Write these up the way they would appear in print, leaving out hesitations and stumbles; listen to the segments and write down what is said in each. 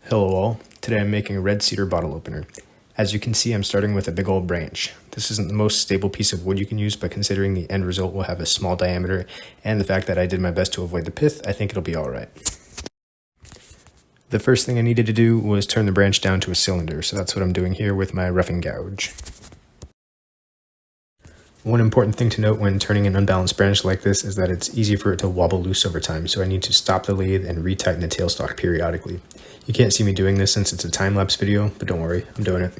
Hello all, today I'm making a red cedar bottle opener. As you can see, I'm starting with a big old branch. This isn't the most stable piece of wood you can use, but considering the end result will have a small diameter and the fact that I did my best to avoid the pith, I think it'll be alright. The first thing I needed to do was turn the branch down to a cylinder, so that's what I'm doing here with my roughing gouge. One important thing to note when turning an unbalanced branch like this is that it's easy for it to wobble loose over time, so I need to stop the lathe and retighten the tailstock periodically. You can't see me doing this since it's a time-lapse video, but don't worry, I'm doing it.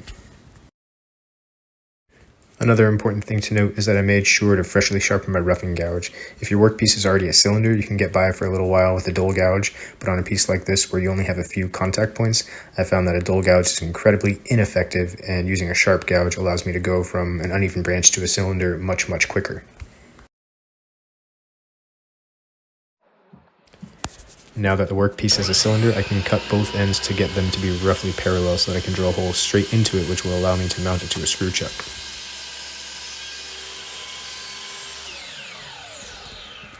Another important thing to note is that I made sure to freshly sharpen my roughing gouge. If your workpiece is already a cylinder, you can get by for a little while with a dull gouge, but on a piece like this where you only have a few contact points, I found that a dull gouge is incredibly ineffective, and using a sharp gouge allows me to go from an uneven branch to a cylinder much quicker. Now that the workpiece is a cylinder, I can cut both ends to get them to be roughly parallel so that I can drill a hole straight into it, which will allow me to mount it to a screw chuck.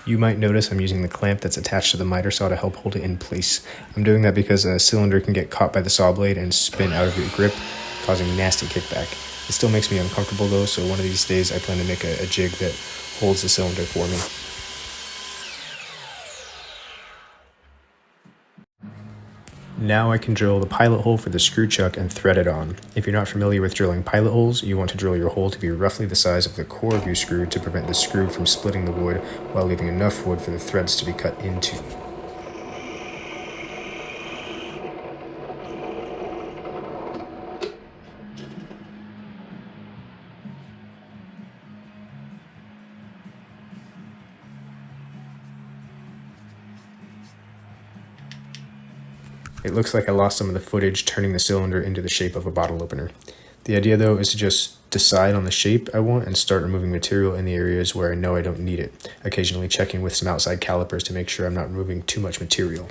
You might notice I'm using the clamp that's attached to the miter saw to help hold it in place. I'm doing that because a cylinder can get caught by the saw blade and spin out of your grip, causing nasty kickback. It still makes me uncomfortable though, so one of these days I plan to make a jig that holds the cylinder for me. Now I can drill the pilot hole for the screw chuck and thread it on. If you're not familiar with drilling pilot holes, you want to drill your hole to be roughly the size of the core of your screw to prevent the screw from splitting the wood while leaving enough wood for the threads to be cut into. It looks like I lost some of the footage turning the cylinder into the shape of a bottle opener. The idea though is to just decide on the shape I want and start removing material in the areas where I know I don't need it, occasionally checking with some outside calipers to make sure I'm not removing too much material.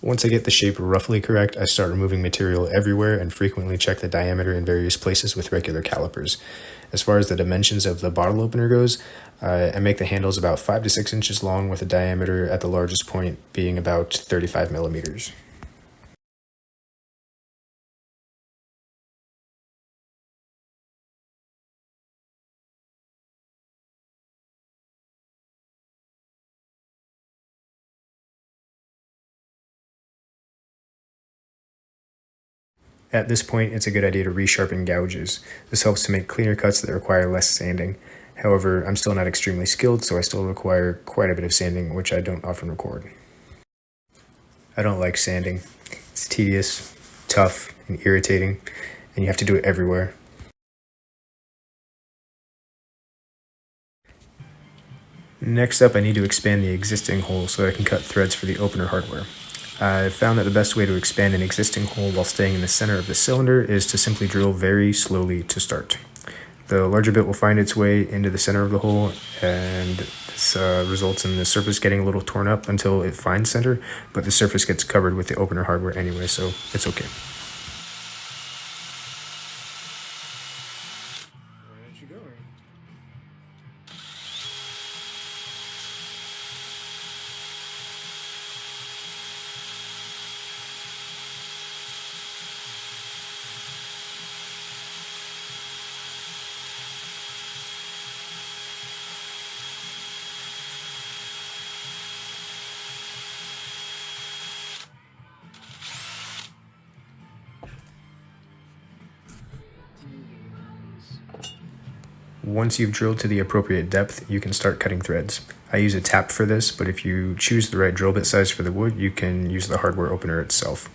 Once I get the shape roughly correct, I start removing material everywhere and frequently check the diameter in various places with regular calipers. As far as the dimensions of the bottle opener goes, I make the handles about 5 to 6 inches long with a diameter at the largest point being about 35 millimeters. At this point, it's a good idea to resharpen gouges. This helps to make cleaner cuts that require less sanding. However, I'm still not extremely skilled, so I still require quite a bit of sanding, which I don't often record. I don't like sanding. It's tedious, tough, and irritating, and you have to do it everywhere. Next up, I need to expand the existing hole so that I can cut threads for the opener hardware. I've found that the best way to expand an existing hole while staying in the center of the cylinder is to simply drill very slowly to start. The larger bit will find its way into the center of the hole, and this results in the surface getting a little torn up until it finds center, but the surface gets covered with the opener hardware anyway, so it's okay. Where aren't you going? Once you've drilled to the appropriate depth, you can start cutting threads. I use a tap for this, but if you choose the right drill bit size for the wood, you can use the hardware opener itself.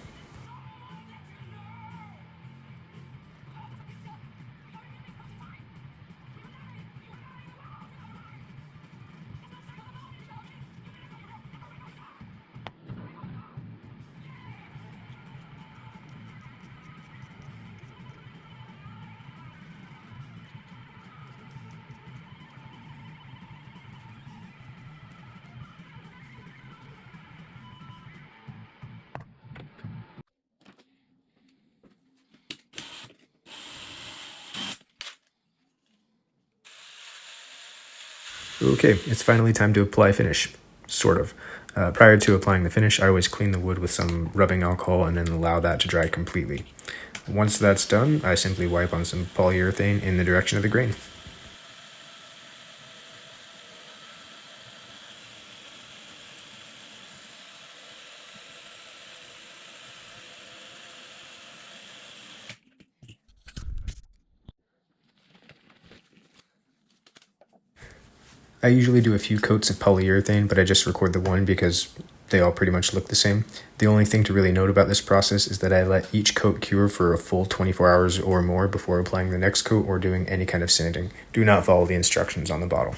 Okay, it's finally time to apply finish. Sort of. Prior to applying the finish, I always clean the wood with some rubbing alcohol and then allow that to dry completely. Once that's done, I simply wipe on some polyurethane in the direction of the grain. I usually do a few coats of polyurethane, but I just record the one because they all pretty much look the same. The only thing to really note about this process is that I let each coat cure for a full 24 hours or more before applying the next coat or doing any kind of sanding. Do not follow the instructions on the bottle.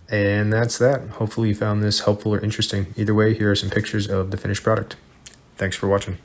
And that's that. Hopefully you found this helpful or interesting. Either way, here are some pictures of the finished product. Thanks for watching.